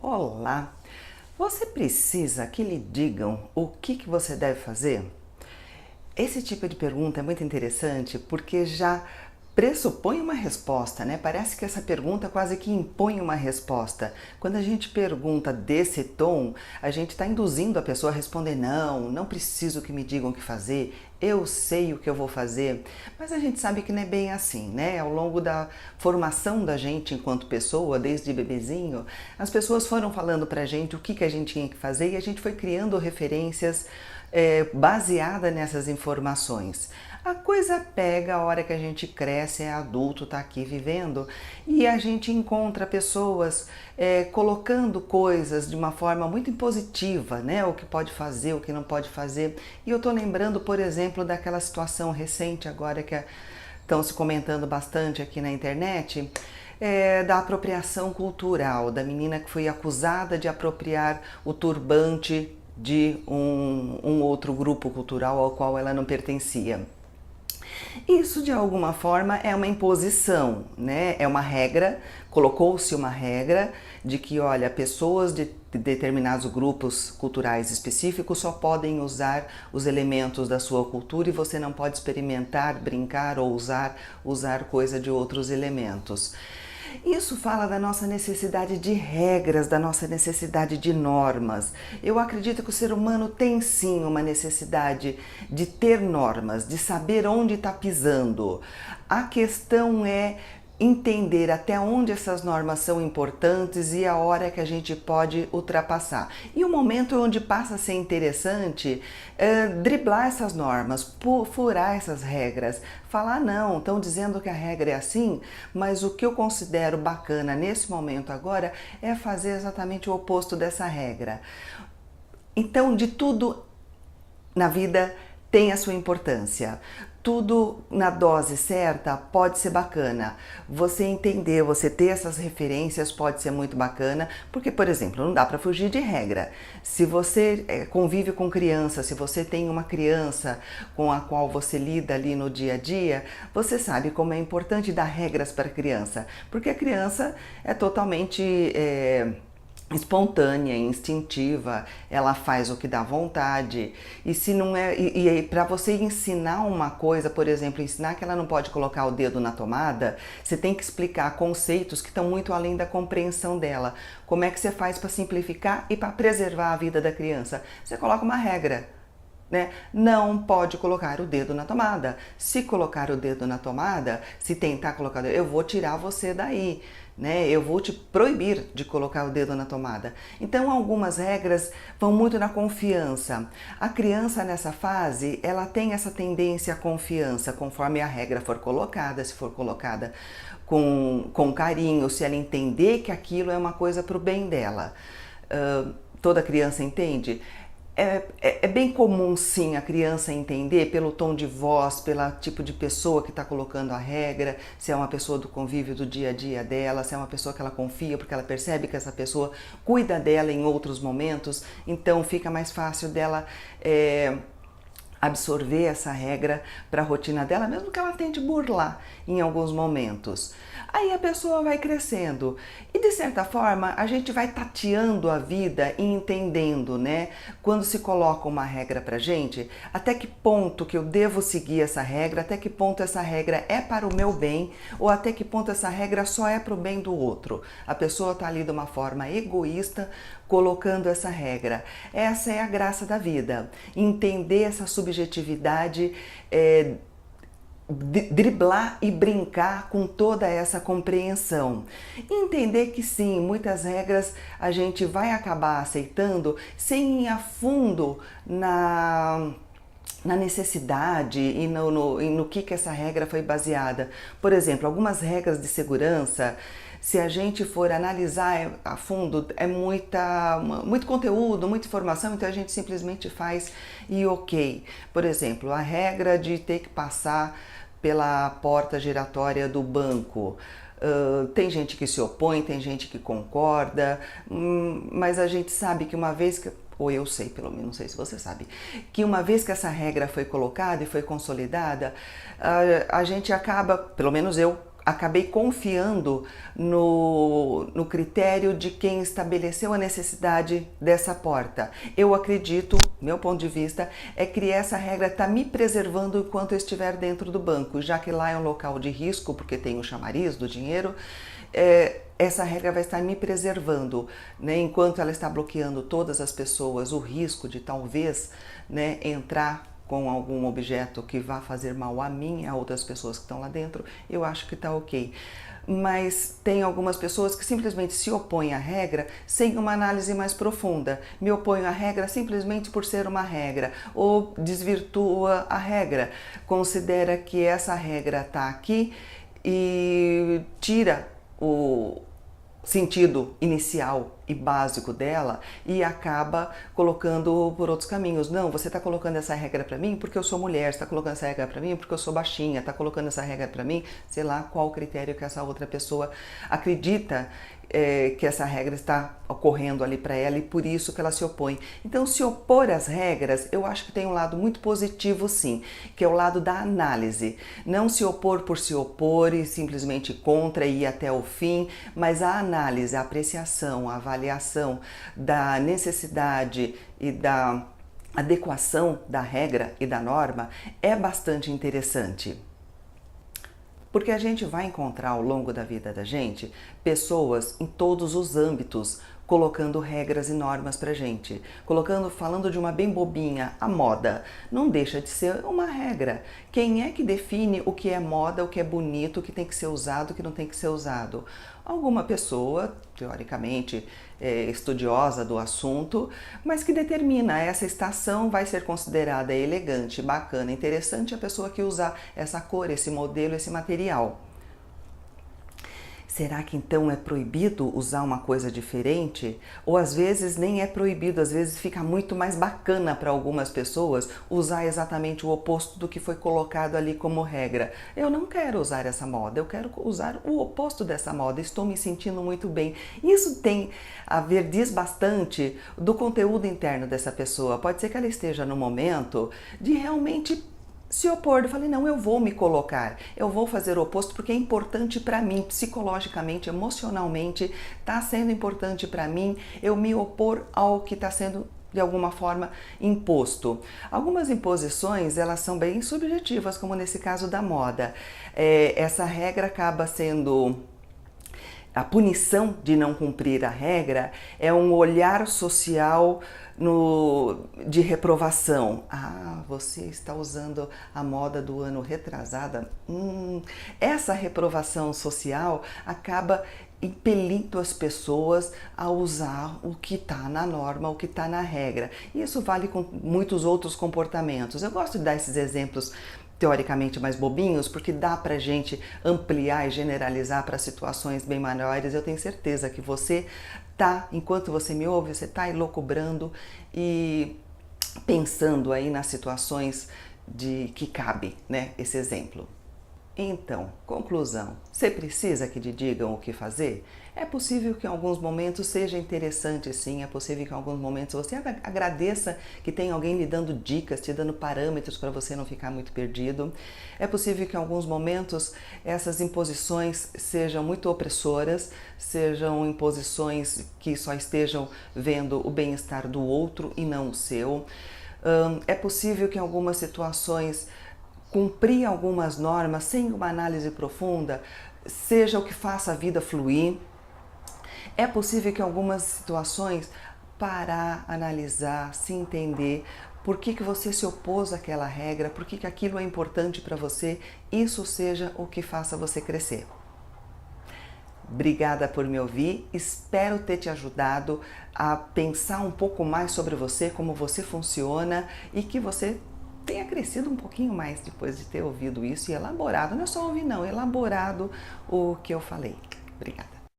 Olá! Você precisa que lhe digam o que você deve fazer? Esse tipo de pergunta é muito interessante porque já pressupõe uma resposta, né? Parece que essa pergunta quase que impõe uma resposta. Quando a gente pergunta desse tom, a gente está induzindo a pessoa a responder não, não preciso que me digam o que fazer, eu sei o que eu vou fazer. Mas a gente sabe que não é bem assim, né? Ao longo da formação da gente enquanto pessoa, desde bebezinho, as pessoas foram falando pra gente o que a gente tinha que fazer e a gente foi criando referências baseada nessas informações. A coisa pega a hora que a gente cresce, é adulto, está aqui vivendo e a gente encontra pessoas colocando coisas de uma forma muito impositiva, né? O que pode fazer, o que não pode fazer. E eu estou lembrando, por exemplo, daquela situação recente agora que estão se comentando bastante aqui na internet, da apropriação cultural, da menina que foi acusada de apropriar o turbante de um outro grupo cultural ao qual ela não pertencia. Isso de alguma forma é uma imposição, né? É uma regra, colocou-se uma regra de que, olha, pessoas de determinados grupos culturais específicos só podem usar os elementos da sua cultura e você não pode experimentar, brincar ou usar coisa de outros elementos. Isso fala da nossa necessidade de regras, da nossa necessidade de normas. Eu acredito que o ser humano tem sim uma necessidade de ter normas, de saber onde está pisando. A questão é entender até onde essas normas são importantes e a hora que a gente pode ultrapassar. E o momento onde passa a ser interessante driblar essas normas, furar essas regras, falar não, estão dizendo que a regra é assim, mas o que eu considero bacana nesse momento agora é fazer exatamente o oposto dessa regra. Então, de tudo na vida tem a sua importância. Tudo na dose certa pode ser bacana. Você entender, você ter essas referências pode ser muito bacana, porque, por exemplo, não dá para fugir de regra. Se você convive com criança, se você tem uma criança com a qual você lida ali no dia a dia, você sabe como é importante dar regras para a criança, porque a criança é totalmente espontânea, instintiva, ela faz o que dá vontade. E se não é, e para você ensinar uma coisa, por exemplo, ensinar que ela não pode colocar o dedo na tomada, você tem que explicar conceitos que estão muito além da compreensão dela. Como é que você faz para simplificar e para preservar a vida da criança? Você coloca uma regra. Né? Não pode colocar o dedo na tomada. Se colocar o dedo na tomada, se tentar colocar o dedo, eu vou tirar você daí, né? Eu vou te proibir de colocar o dedo na tomada. Então, algumas regras vão muito na confiança. A criança nessa fase, ela tem essa tendência à confiança, conforme a regra for colocada, se for colocada com carinho, se ela entender que aquilo é uma coisa para o bem dela. Toda criança entende? É bem comum sim a criança entender pelo tom de voz, pelo tipo de pessoa que está colocando a regra, se é uma pessoa do convívio do dia a dia dela, se é uma pessoa que ela confia porque ela percebe que essa pessoa cuida dela em outros momentos, então fica mais fácil dela absorver essa regra para a rotina dela, mesmo que ela tente burlar em alguns momentos. Aí a pessoa vai crescendo e, de certa forma, a gente vai tateando a vida e entendendo, né? Quando se coloca uma regra pra gente, até que ponto que eu devo seguir essa regra, até que ponto essa regra é para o meu bem ou até que ponto essa regra só é para o bem do outro. A pessoa tá ali de uma forma egoísta colocando essa regra. Essa é a graça da vida, entender essa subjetividade, driblar e brincar com toda essa compreensão. Entender que sim, muitas regras a gente vai acabar aceitando sem ir a fundo na necessidade e no que essa regra foi baseada. Por exemplo, algumas regras de segurança, se a gente for analisar a fundo, é muito conteúdo, muita informação, então a gente simplesmente faz e ok. Por exemplo, a regra de ter que passar pela porta giratória do banco. Tem gente que se opõe, tem gente que concorda, mas a gente sabe que uma vez que, ou eu sei, pelo menos, não sei se você sabe, que uma vez que essa regra foi colocada e foi consolidada, a gente acaba, pelo menos eu acabei confiando no critério de quem estabeleceu a necessidade dessa porta. Eu acredito, meu ponto de vista, é que essa regra está me preservando enquanto eu estiver dentro do banco, já que lá é um local de risco, porque tem o chamariz do dinheiro, essa regra vai estar me preservando, né, enquanto ela está bloqueando todas as pessoas, o risco de talvez, né, entrar com algum objeto que vá fazer mal a mim e a outras pessoas que estão lá dentro, eu acho que está ok. Mas tem algumas pessoas que simplesmente se opõem à regra sem uma análise mais profunda. Me opõem à regra simplesmente por ser uma regra, ou desvirtua a regra, considera que essa regra está aqui e tira o sentido inicial e básico dela e acaba colocando por outros caminhos. Não, você está colocando essa regra para mim porque eu sou mulher, você está colocando essa regra para mim porque eu sou baixinha, está colocando essa regra para mim, sei lá qual o critério que essa outra pessoa acredita que essa regra está ocorrendo ali para ela e por isso que ela se opõe. Então, se opor às regras, eu acho que tem um lado muito positivo sim, que é o lado da análise. Não se opor por se opor e simplesmente contra e ir até o fim, mas a análise, a apreciação, a avaliação da necessidade e da adequação da regra e da norma é bastante interessante. Porque a gente vai encontrar ao longo da vida da gente pessoas em todos os âmbitos colocando regras e normas pra gente, falando de uma bem bobinha, a moda, não deixa de ser uma regra. Quem é que define o que é moda, o que é bonito, o que tem que ser usado, o que não tem que ser usado? Alguma pessoa, teoricamente estudiosa do assunto, mas que determina essa estação vai ser considerada elegante, bacana, interessante a pessoa que usar essa cor, esse modelo, esse material. Será que então é proibido usar uma coisa diferente? Ou às vezes nem é proibido, às vezes fica muito mais bacana para algumas pessoas usar exatamente o oposto do que foi colocado ali como regra. Eu não quero usar essa moda, eu quero usar o oposto dessa moda, estou me sentindo muito bem. Isso tem a ver, diz bastante do conteúdo interno dessa pessoa. Pode ser que ela esteja no momento de realmente se opor. Eu falei, não, eu vou me colocar, eu vou fazer o oposto porque é importante para mim, psicologicamente, emocionalmente, está sendo importante para mim eu me opor ao que está sendo de alguma forma imposto. Algumas imposições, elas são bem subjetivas, como nesse caso da moda. Essa regra acaba sendo... A punição de não cumprir a regra é um olhar social de reprovação. Ah, você está usando a moda do ano retrasada. Essa reprovação social acaba impelindo as pessoas a usar o que está na norma, o que está na regra. E isso vale com muitos outros comportamentos. Eu gosto de dar esses exemplos teoricamente mais bobinhos, porque dá pra gente ampliar e generalizar para situações bem maiores. Eu tenho certeza que você tá, enquanto você me ouve, você tá elucubrando e pensando aí nas situações de que cabe, né, esse exemplo. Então, conclusão, você precisa que te digam o que fazer? É possível que em alguns momentos seja interessante sim, é possível que em alguns momentos você agradeça que tem alguém lhe dando dicas, te dando parâmetros para você não ficar muito perdido. É possível que em alguns momentos essas imposições sejam muito opressoras, sejam imposições que só estejam vendo o bem-estar do outro e não o seu. É possível que em algumas situações cumprir algumas normas sem uma análise profunda seja o que faça a vida fluir. É possível que em algumas situações parar, analisar, se entender por que você se opôs àquela regra, por que aquilo é importante para você, isso seja o que faça você crescer. Obrigada por me ouvir, espero ter te ajudado a pensar um pouco mais sobre você, como você funciona e que você tenha crescido um pouquinho mais depois de ter ouvido isso e elaborado, não é só ouvir não, elaborado o que eu falei. Obrigada.